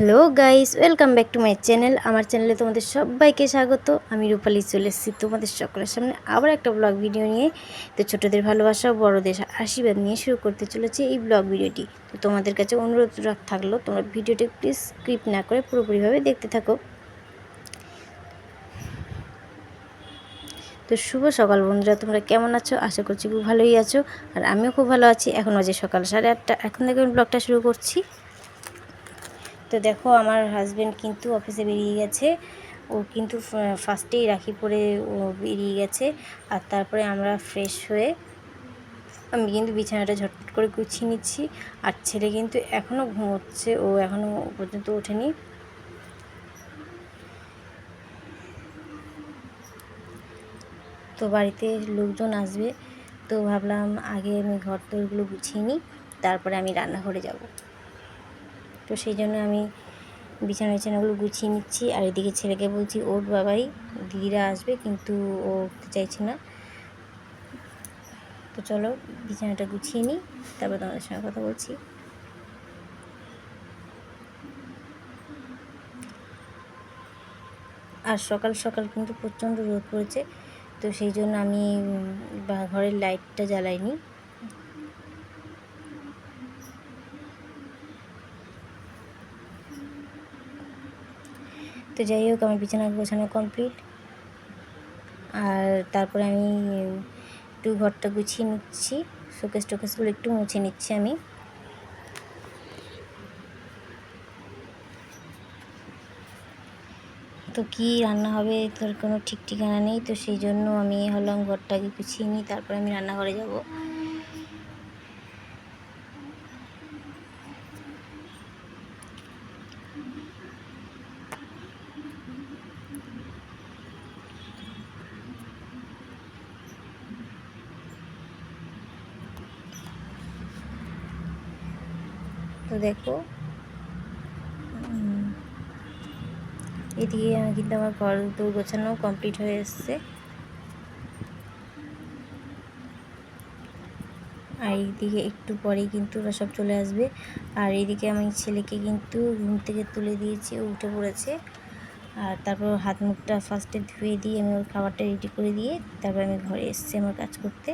Hello guys, welcome back to my channel. আমার চ্যানেলে তোমাদের সবাইকে স্বাগত। আমি রূপালী চলে এসেছি তোমাদের সকলের সামনে আবার একটা ব্লগ ভিডিও নিয়ে। তো ছোটোদের ভালোবাসা, বড়দের আশীর্বাদ নিয়ে শুরু করতে চলেছি এই ব্লগ ভিডিওটি। তো তোমাদের কাছে অনুরোধ থাকলো, তোমরা ভিডিওটি প্লিজ স্কিপ না করে পুরোপুরিভাবে দেখতে থাকো। তো শুভ সকাল বন্ধুরা, তোমরা কেমন আছো? আশা করছি খুব ভালোই আছো, আর আমিও খুব ভালো আছি। এখন বাজে সকাল 8:30। এখন থেকে আমি ব্লগটা শুরু করছি। তো দেখো, আমার হাজব্যান্ড কিন্তু অফিসে বেরিয়ে গেছে। ও কিন্তু ফার্স্টেই রাখি পরে ও বেরিয়ে গেছে। আর তারপরে আমরা ফ্রেশ হয়ে আমি কিন্তু বিছানাটা ঝটপট করে গুছিয়ে নিচ্ছি। আর ছেলে কিন্তু এখনও ঘুমোচ্ছে, ও এখনও পর্যন্ত ওঠেনি। তো বাড়িতে লোকজন আসবে, তো ভাবলাম আগে আমি ঘর দোরগুলো গুছিয়ে নিই, তারপরে আমি রান্নাঘরে যাব। তো সেই জন্য আমি বিছানাগুলো গুছিয়ে নিচ্ছি। আর এদিকে ছেলেকে বলছি ওর বাবাই, দিদিরা আসবে, কিন্তু ও উঠতে চাইছে না। তো চলো বিছানাটা গুছিয়ে নিই, তারপর তোমাদের সঙ্গে কথা বলছি। আর সকাল সকাল কিন্তু প্রচণ্ড রোদ পড়েছে, তো সেই জন্য আমি ঘরের লাইটটা জ্বালাইনি। তো যাই হোক, আমার বিছানা গোছানো কমপ্লিট। আর তারপরে আমি একটু ঘরটা গুছিয়ে নিচ্ছি, শোকেসগুলো একটু মুছে নিচ্ছি আমি। তো কী রান্না হবে তোর কোনো ঠিক ঠিকানা নেই, তো সেই জন্য আমি হলাম ঘরটাকে গুছিয়ে নিই, তারপরে আমি রান্নাঘরে যাব। তো দেখো, এদিকে কিন্তু আমার ঘর দৌড় গোছানো কমপ্লিট হয়ে এসছে। আর এইদিকে একটু পরেই কিন্তু ওরা সব চলে আসবে। আর এইদিকে আমি ছেলেকে কিন্তু ঘুম থেকে তুলে দিয়েছি, ও উঠে পড়েছে। আর তারপর হাত মুখটা ফার্স্টে ধুয়ে দিয়ে আমি ওর খাবারটা রেডি করে দিয়ে তারপর আমি ঘরে এসেছি আমার কাজ করতে।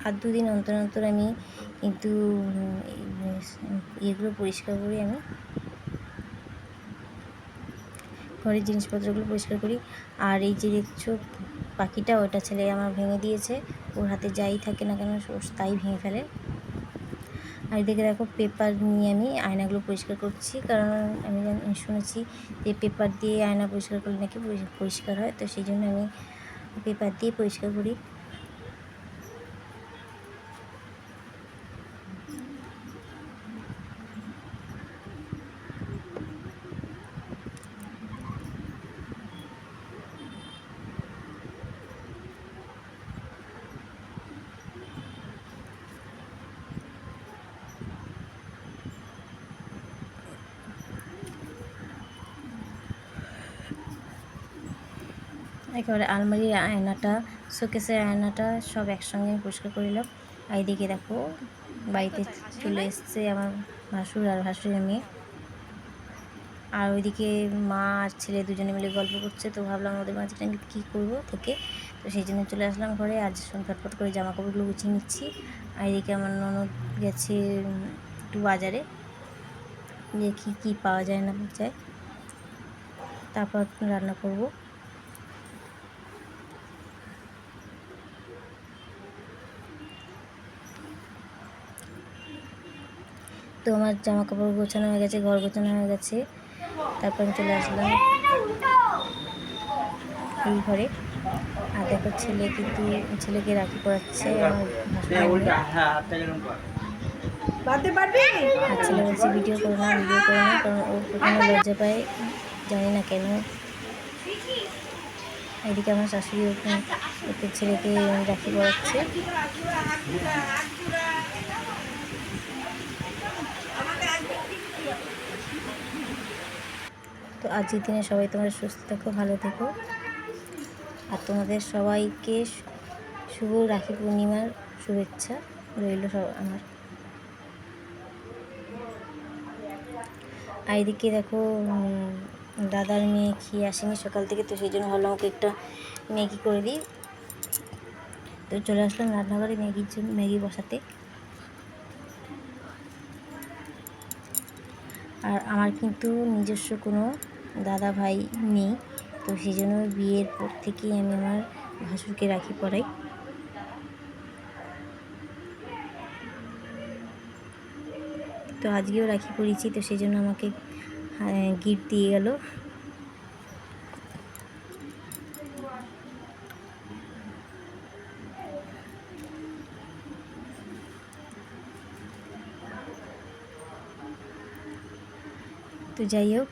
আর দুদিন অন্তর অন্তর আমি কিন্তু এগুলো পরিষ্কার করি, আমি ঘরের জিনিসপত্রগুলো পরিষ্কার করি। আর এই যে দেখছো পাখিটা, ওটা ছেলে আমার ভেঙে দিয়েছে। ওর হাতে যাই থাকে না কেন ও তাই ভেঙে ফেলে। আর এদিকে দেখো, পেপার নিয়ে আমি আয়নাগুলো পরিষ্কার করছি, কারণ আমি শুনেছি যে পেপার দিয়ে আয়না পরিষ্কার করলে নাকি পরিষ্কার হয়, তো সেই জন্য আমি পেপার দিয়ে পরিষ্কার করি। একেবারে আলমারির আয়নাটা, শোকেসের আয়নাটা সব একসঙ্গে পরিষ্কার করে নিলাম। আর এদিকে দেখো, বাড়িতে চলে এসছে আমার ভাসুর আর ভাসুরের মেয়ে। আর ওইদিকে মা আর ছেলে দুজনে মিলে গল্প করছে। তো ভাবলাম ওদের মাঝখানে আমি কী করবো থেকে, তো সেই জন্য চলে আসলাম ঘরে। আজ ঝটপট করে জামা কাপড়গুলো গুছিয়ে নিচ্ছি। আর এদিকে আমার ননদ গেছে একটু বাজারে, দেখি কী পাওয়া যায় না যায়, তারপর রান্না করব। তো আমার জামা কাপড় গোছানো হয়ে গেছে, ঘর গোছানো হয়ে গেছে। তারপর আমি চলে আসলাম এই ঘরে। আর দেখো, ছেলেকে রাখি পরাচ্ছে আমার ভাসুর। আর ছেলে বলছে ভিডিও করো না, কারণ ও প্রথমে লজ্জা পায়, জানি না কেন। এদিকে আমার শাশুড়ি ওকে ছেলেকে রাখি পরাচ্ছে। তো আজকের দিনে সবাই তোমরা সুস্থ থেকো, ভালো থেকো। আর তোমাদের সবাইকে শুভ রাখি পূর্ণিমার শুভেচ্ছা রইল আমার। আর এদিকে দেখো দাদার মেয়ে খেয়ে আসেনি সকাল থেকে, তো সেই জন্য ভাবলাম ওকে একটা ম্যাগি করে দিই। তো চলে আসলাম রান্নাঘরে ম্যাগি বসাতে। আর আমার কিন্তু নিজস্ব কোনো দাদা ভাই নেই, তো সেই জন্য বিয়ের পর থেকেই আমি আমার ভাসুরকে রাখি পরাই। তো আজকেও রাখি পরিয়েছি, তো সেই জন্য আমাকে গিফট দিয়ে গেল। তো যাই হোক,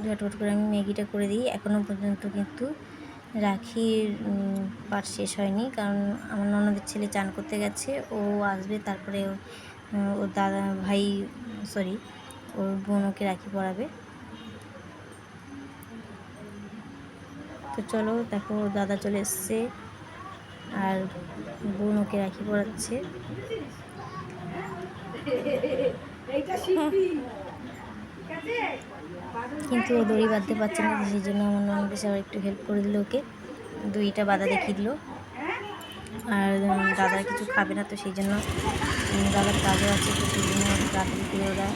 ঝটপট করে আমি ম্যাগিটা করে দিই। এখনও পর্যন্ত কিন্তু রাখির পাট শেষ হয়নি, কারণ আমার ননদের ছেলে চান করতে গেছে, ও আসবে তারপরে ওর দাদা ভাই ওর বোন ওকে রাখি পরাবে। তো চলো দেখো, ওর দাদা চলে এসছে আর বোন ওকে রাখি পরাচ্ছে। কিন্তু ও দড়ি বাঁধতে পারছে না, সেই জন্য আমার ননদ এসে আবার একটু হেল্প করে দিল ওকে, দড়িটা বাঁধা দেখিয়ে দিল। আর দাদা কিছু খাবে না, তো সেই জন্য দাদার কাজও আছে, তো সেই জন্য তাড়াতাড়ি করে ওরা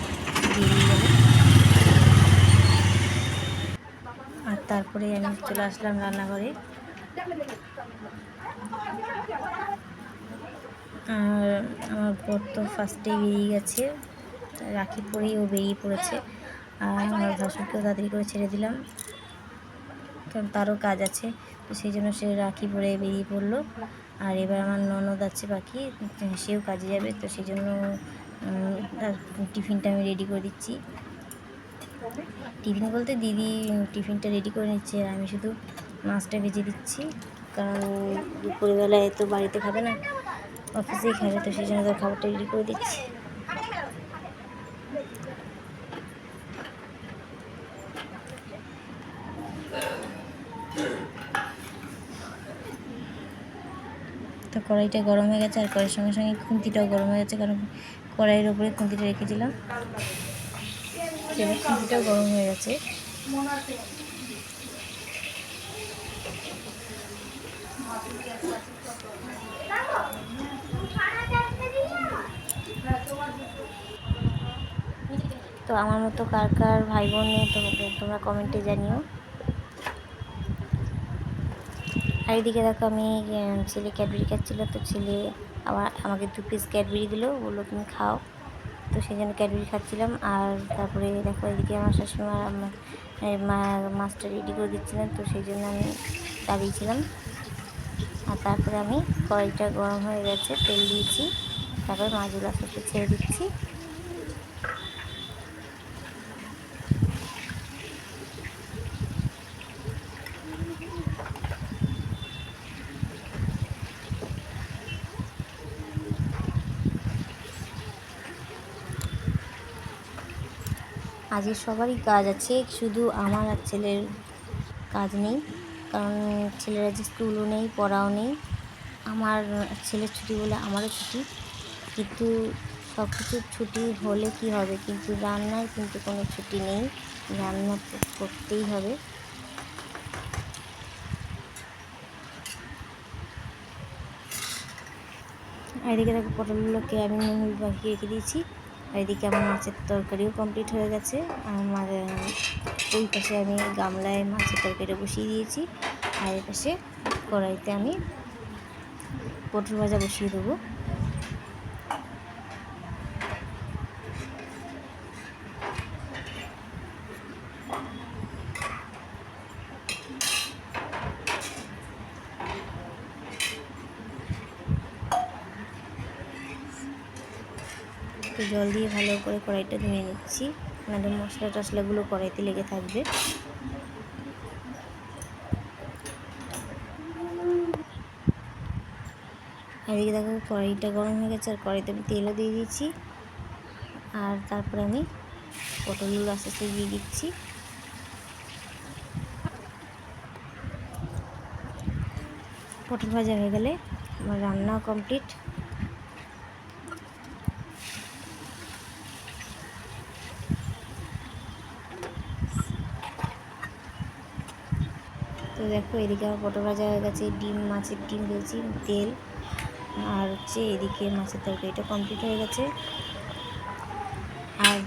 বেরিয়ে গেল। আর তারপরে আমি চলে আসলাম রান্নাঘরে। আর আমার বর তো ফার্স্টেই বেরিয়ে গেছে, রাখি পরেই ও বেরিয়ে পড়েছে। আর আমার ভাসুরকেও তাড়াতাড়ি করে ছেড়ে দিলাম, কারণ তারও কাজ আছে, তো সেই জন্য সে রাখি পরে বেরিয়ে পড়লো। আর এবার আমার ননদ আছে বাকি, সেও কাজে যাবে, তো সেই জন্য তার টিফিনটা আমি রেডি করে দিচ্ছি। টিফিন বলতে দিদি টিফিনটা রেডি করে নিচ্ছে, আর আমি শুধু মাছটা ভেজে দিচ্ছি, কারণ দুপুরবেলায় তো বাড়িতে খাবে না, অফিসেই খাবে, তো সেই জন্য তার খাবারটা রেডি করে দিচ্ছি। তো কড়াইটা গরম হয়ে গেছে, আর কড়াইয়ের সঙ্গে সঙ্গে খুন্তিটাও গরম হয়ে গেছে, কারণ কড়াইয়ের ওপরে খুন্তিটা রেখেছিলাম। এবার খুন্তিটাও গরম হয়ে গেছে। তো আমার মতো কার কার ভাই বোন নেই তোমরা কমেন্টে জানিও। আর এদিকে দেখো, আমি ছেলে ক্যাডবেরি খাচ্ছিল, তো ছেলে আমাকে 2 পিস ক্যাডবেরি দিল, বললো তুমি খাও, তো সেই জন্য ক্যাডবেরি খাচ্ছিলাম। আর তারপরে দেখো এদিকে আমার শাশুড়িমা মাছটা রেডি করে দিচ্ছিলেন, তো সেই জন্য আমি দাঁড়িয়েছিলাম। আর তারপরে আমি কড়াইটা গরম হয়ে গেছে, তেল দিয়েছি, তারপরে মাছগুলো আস্তে আস্তে ছেড়ে দিচ্ছি। আজকে সবারই কাজ আছে, শুধু আমার আর ছেলের কাজ নেই, কারণ ছেলের আজ স্কুলও নেই, পড়াও নেই। আমার ছেলের ছুটি বলে আমারও ছুটি, কিন্তু সব কিছুর ছুটি হলে কি হবে, কিন্তু রান্নার কিন্তু কোনো ছুটি নেই, রান্না করতেই হবে। আর এদিকে দেখো পটলগুলোকে আমি নুন হলুদ মাখিয়ে রেখে দিয়েছি। আর এদিকে আমার মাছের তরকারিও কমপ্লিট হয়ে গেছে। আমার ওই পাশে আমি গামলায় মাছের তরকারিটা বসিয়ে দিয়েছি, আর এই পাশে কড়াইতে আমি পটল ভাজা বসিয়ে দেবো। তো জল দিয়ে ভালো করে কড়াইটা ধুয়ে নিচ্ছি, নাহলে মশলা টশলাগুলো কড়াইতে লেগে থাকবে। এদিকে দেখো কড়াইটা গরম হয়ে গেছে, আর কড়াইতে আমি তেলও দিয়ে দিয়েছি। আর তারপরে আমি পটলগুলো আস্তে আস্তে দিয়ে দিচ্ছি। পটল ভাজা হয়ে গেলে আমার রান্নাও কমপ্লিট। তো দেখো এদিকে আমার পটল ভাজা হয়ে গেছে, ডিম, মাছের ডিম ভেজেছি, তেল, আর হচ্ছে এদিকে মাছের তরকারিটা কমপ্লিট হয়ে গেছে। আর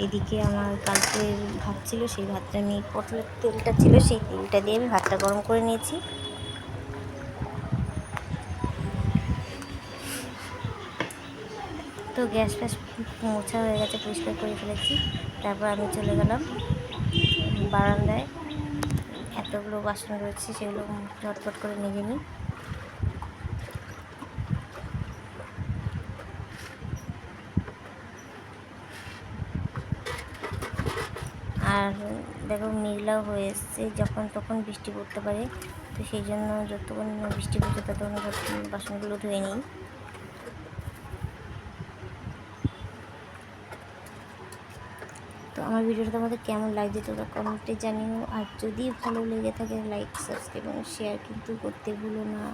এদিকে আমার কালকে ভাত ছিল, সেই ভাতটা আমি পটলের তেলটা ছিল সেই তেলটা দিয়ে আমি ভাতটা গরম করে নিয়েছি। তো গ্যাস ফ্যাস মোছা হয়ে গেছে, পরিষ্কার করে ফেলেছি। তারপর আমি চলে গেলাম বারান্দায়, এতগুলো বাসন রয়েছে সেগুলো ঝটপট করে মেজে নিই। আর দেখো মেঘলাও হয়ে এসছে, যখন তখন বৃষ্টি পড়তে পারে, তো সেই জন্য যতক্ষণ বৃষ্টি পড়ছে ততক্ষণ বাসনগুলো ধুয়ে নিই। তো আমার ভিডিওটা তোমাদের কেমন লাগছে তোমরা কমেন্টে জানিও, আর যদি ভালো লেগে থাকে লাইক, সাবস্ক্রাইব এবং শেয়ার কিন্তু করতে ভুলো না।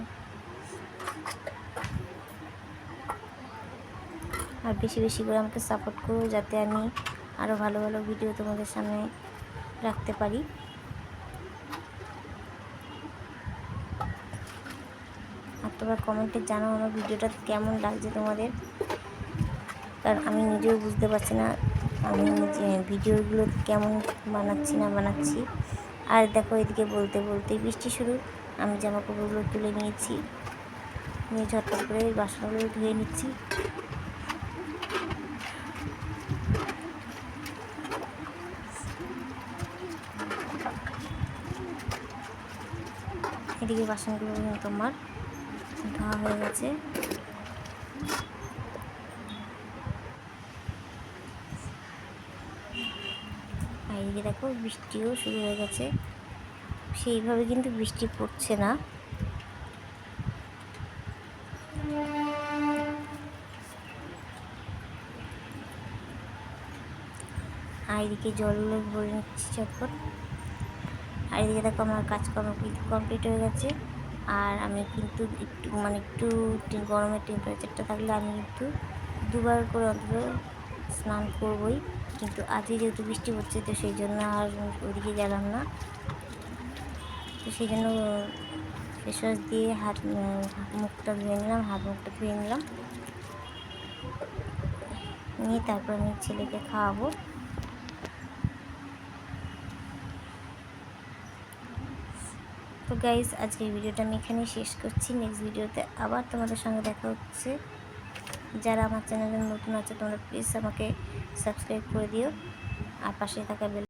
আর বেশি বেশি করে আমাকে সাপোর্ট করো, যাতে আমি আরও ভালো ভালো ভিডিও তোমাদের সামনে রাখতে পারি। আর তোমরা কমেন্টে জানাও আমার ভিডিওটা কেমন লাগছে তোমাদের, কারণ আমি নিজেও বুঝতে পারছি না আমি যে ভিডিওগুলো কেমন বানাচ্ছি না বানাচ্ছি। আর দেখো এদিকে বলতে বলতে বৃষ্টি শুরু, আমি জামা কাপড়গুলো তুলে নিয়েছি, নিয়ে ঝটপট করে বাসনগুলো ধুয়ে নিচ্ছি। এদিকে বাসনগুলো তোমার ধোয়া হয়ে গেছে। আর এদিকে দেখো বৃষ্টিও শুরু হয়ে গেছে, সেইভাবে কিন্তু বৃষ্টি পড়ছে না। আর এদিকে জলগুলো ভরে নিচ্ছি চটপট। আর এদিকে দেখো আমার কাজকর্ম কিন্তু কমপ্লিট হয়ে গেছে। আর আমি কিন্তু একটু গরমের টেম্পারেচারটা থাকলে আমি কিন্তু দুবার করে অন্তত স্নান করবই, কিন্তু আজকে যেহেতু বৃষ্টি পড়ছে তো সেই জন্য আর ওইদিকে গেলাম না। তো সেই জন্য ফেস ওয়াশ দিয়ে মুখটা ধুয়ে নিলাম, হাত মুখটা ধুয়ে নিলাম, নিয়ে তারপর আমি ছেলেকে খাওয়াবো। তো গাইজ আজকের ভিডিওটা আমি এখানেই শেষ করছি। নেক্সট ভিডিওতে আবার তোমাদের সঙ্গে দেখা হচ্ছে। যারা আমার চ্যানেলে নতুন আছে তোমরা প্লিজ আমাকে সাবস্ক্রাইব করে দিও, আর পাশে থাকা বেল